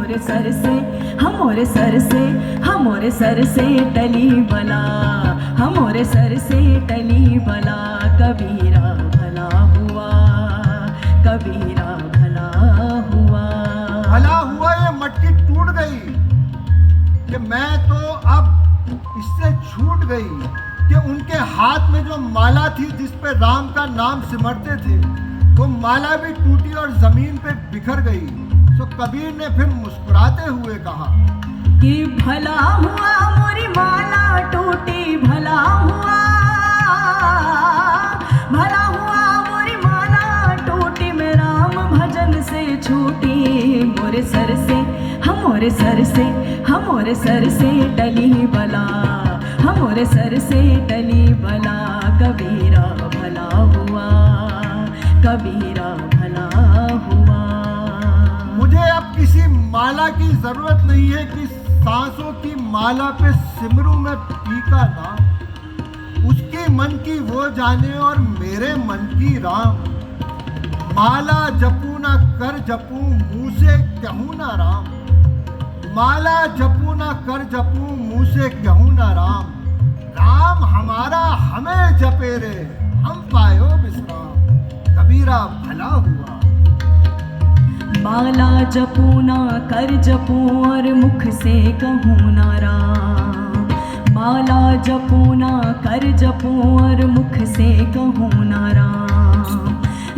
हमोरे sir से, हमोरे sir से, हमोरे sir से टली बला, हमोरे सर से टली बला। कबीरा भला हुआ, कबीरा भला हुआ। भला हुआ ये मटकी टूट गई कि मैं तो अब इससे छूट गई कि उनके हाथ में जो माला थी जिस पे राम का नाम सिमरते थे, वो माला भी टूटी और जमीन पे बिखर गई। तो कबीर ने फिर मुस्कुराते हुए कहा कि भला हुआ मोरी माला टूटी, भला हुआ, भला हुआ मोरी माला टूटी, मैं राम भजन से छूटी। मोरे सर से, हमोरे सर से, हमोरे सर से टली बला, हमोरे सर से टली बला। कबीरा भला हुआ, कबीरा भला हुआ। मुझे अब किसी माला की जरूरत नहीं है कि सांसों की माला पे सिमरू में टीका नाम। उसके मन की वो जाने और मेरे मन की राम। माला जपू ना कर जपू, मुँह से कहूँ ना राम। माला जपू ना कर जपू, मुँह से कहूँ ना राम। राम हमारा हमें जपे रे, हम पायो विश्राम। कबीरा भला हुआ। माला जपू ना कर जपू और मुख से कहूँ ना राम। माला जपू ना कर जपू और मुख से कहूँ ना राम।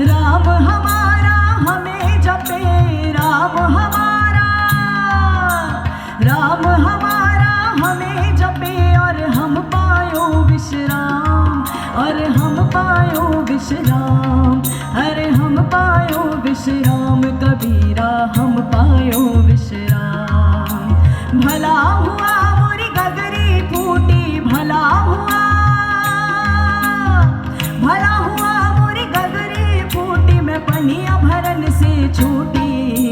राम हमारा हमें जपे, राम हमारा, राम हमारा हमें जपे और हम पायो विश्राम, और हम पायो विश्राम, अरे हम पायो विश्राम। कबीरा हम पायो विश्राम। भला हुआ मोरी गगरी फूटी, भला हुआ, भला हुआ मोरी गगरी फूटी, मैं पनिया भरन से छूटी।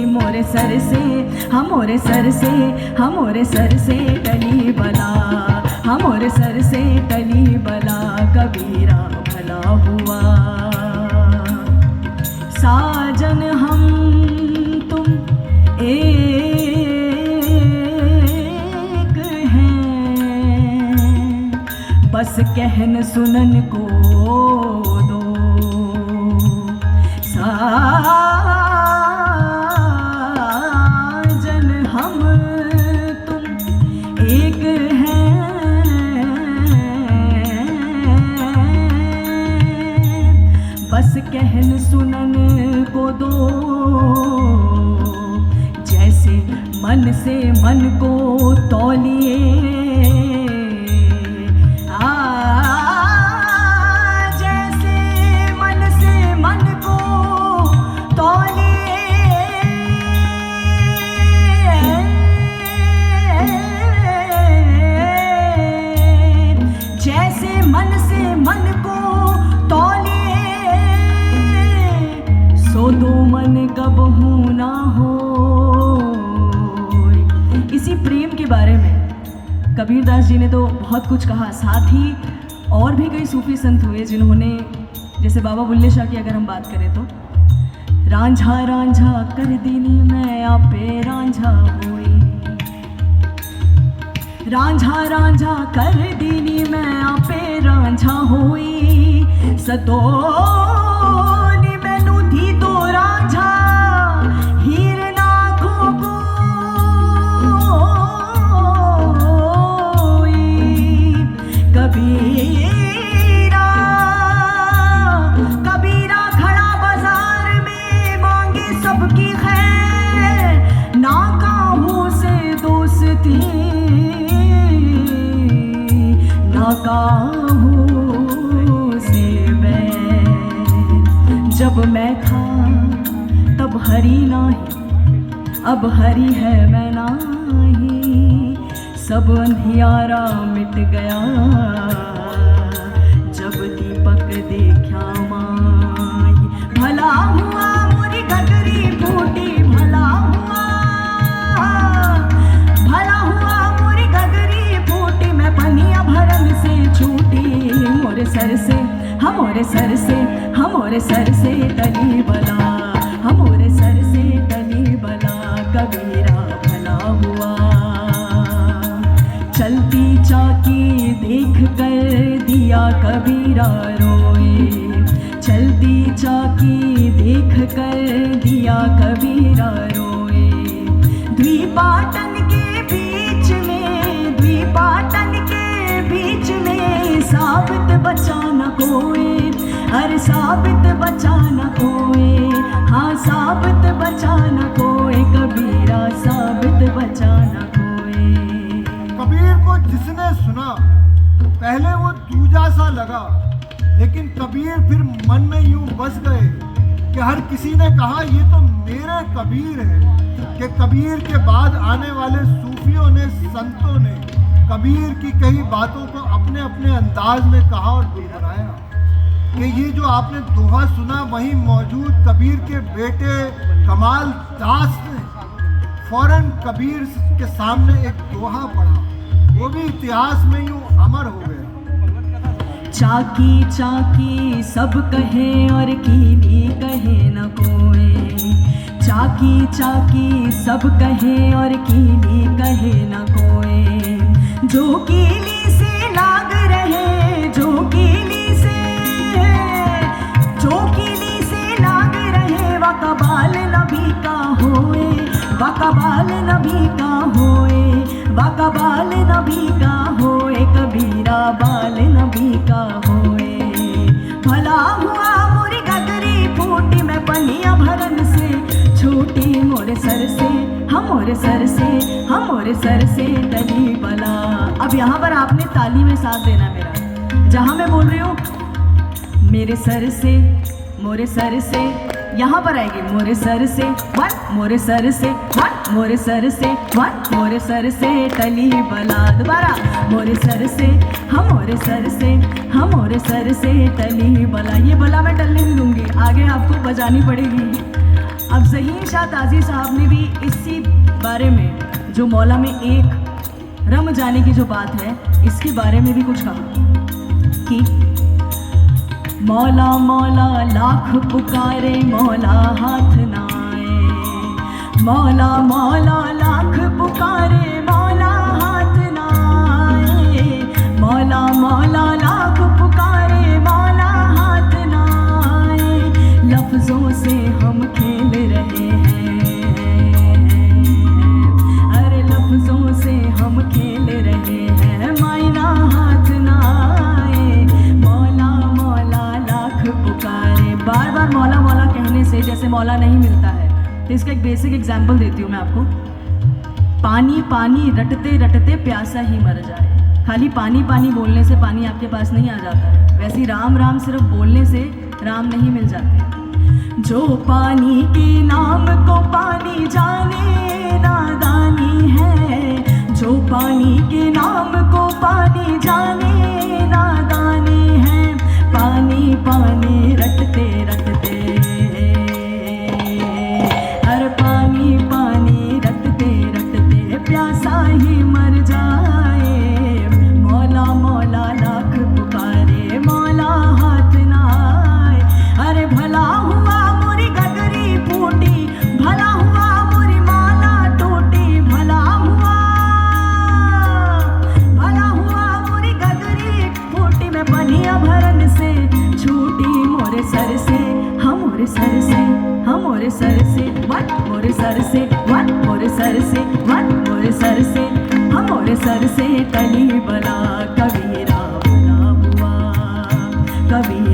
मोरे सर से, हमोरे सर से, हमोरे सर से टली बला, हमोरे सर से टली बला। कबीरा भला हुआ। साजन हम तुम एक हैं, बस कहन सुनन को दो। साजन हम तुम एक हैं, बस कहन सुनन को दो। जैसे मन से मन को तौलिए, जैसे मन से मन को तौलिए। जैसे मन से मन को तौलिए, सो दो मन कबहू ना हो। इसी प्रेम के बारे में कबीरदास जी ने तो बहुत कुछ कहा। साथ ही और भी कई सूफी संत हुए जिन्होंने, जैसे बाबा बुल्ले शाह की अगर हम बात करें तो, रांझा रांझा कर दीनी मैं आपे रांझा होई, रांझा रांझा कर दीनी मैं आपे रांझा होई। सतोनी मैनू थी तो रांझा हीर नाखों कोई। कबीरा, कबीरा खड़ा बाजार में मांगे सबकी खैर, ना काहू से दोस्ती, ना काहू से बैर। जब मैं था तब हरी नाही, अब हरी है मैं नाही। सब अंधियारा मिट गया जब दीपक देखा माई। भला हुआ मोरी गगरी फूटी, भला हुआ, भला हुआ मोरी गगरी फूटी, मैं पनिया भरन से छूटी। मोरे सर से, हमोरे सर से, हमोरे सर से टली बला, हमोरे सर से टली बला। कबीरा कर दिया कबीरा रोए, चलती चाकी देख कर दिया कबीरा रोए। द्विपाटन के बीच में, द्विपाटन के बीच में साबित बचा न कोई, अरे साबित बचा न कोई, हाँ साबित बचा न कोई, कबीरा साबित बचा न कोई। कबीर को जिसने सुना पहले वो दूजा सा लगा, लेकिन कबीर फिर मन में यूं बस गए कि हर किसी ने कहा ये तो मेरे कबीर है। कि कबीर के बाद आने वाले सूफियों ने, संतों ने कबीर की कई बातों को अपने अपने अंदाज में कहा और गुनगुनाया। कि ये जो आपने दोहा सुना, वहीं मौजूद कबीर के बेटे कमाल दास ने फौरन कबीर के सामने एक दोहा पढ़ा, वो भी इतिहास में यूं अमर हो गया। चाकी चाकी सब कहे और कीली कहे न कोई, चाकी चाकी सब कहे और कीली कहे न कोई। जो कीली से लाग रहे, जो कीली से, जो कीली से लाग रहे, वकबाल नबी का होए, वकबाल नबी का होए, वकबाल नबी का होए, कबीरा बाल नबी का होए। भला हुआ मोरी गगरी फूटी, मैं पनिया भरन से छूटी, मोरे सर से, हम मोरे सर से, हम मोरे सर से टली बला। अब यहाँ पर आपने ताली में साथ देना मेरा, जहाँ मैं बोल रही हूँ मेरे सर से, मोरे सर से, यहाँ पर आएगी मोरे सर से वन, मोरे सर से वन, मोरे सर से वन, मोरे सर से टली बला। दोबारा मोरे सर से, हम मोरे सर से, हम मोरे सर से टली बला। ये बला मैं टलने नहीं दूंगी, आगे आपको बजानी पड़ेगी। अब ज़हीर शाह ताज़ी साहब ने भी इसी बारे में, जो मौला में एक रम जाने की जो बात है, इसके बारे में भी कुछ कहा कि मौला मौला लाख पुकारे, मौला हाथ ना आए, मौला मौला लाख पुकारे, मौला हाथ ना आए, मौला मौला लाख पुकारे, मौला हाथ ना आए। लफ्ज़ों से हम खेल रहे हैं, अरे लफ्ज़ों से हम खेल रहे हैं, मायना हाथ ना आए, मौला मौला लाख पुकारे। बार बार मौला मौला कहने से जैसे मौला नहीं मिलता है, तो इसका एक बेसिक एग्जाम्पल देती हूँ मैं आपको। पानी पानी रटते रटते प्यासा ही मर जाए। खाली पानी पानी बोलने से पानी आपके पास नहीं आ जाता है, वैसे ही राम राम सिर्फ बोलने से राम नहीं मिल जाते। जो पानी के नाम को पानी जाने नादानी है, जो पानी के नाम को पानी जाने नादानी है, पानी पानी रटते रटते, हर पानी पानी रटते रटते प्यासा ही मर जाए। मौला मौला लाख पुकारे, मौला हाथ ना आए, अरे भला हुआ मोरी गगरी फूटी, भला हुआ मोरी माला टूटी, भला हुआ मोरी गगरी फूटी, मैं पनिया भरन से छूटी, मोरे सर से, हम मोरे सर से, हम मोरे सर से वन, मोरे सर से वन, मोरे सर से वन, मोरे सर से, हम मोरे सर से टली बला। कबीरा बला हुआ, कबीरा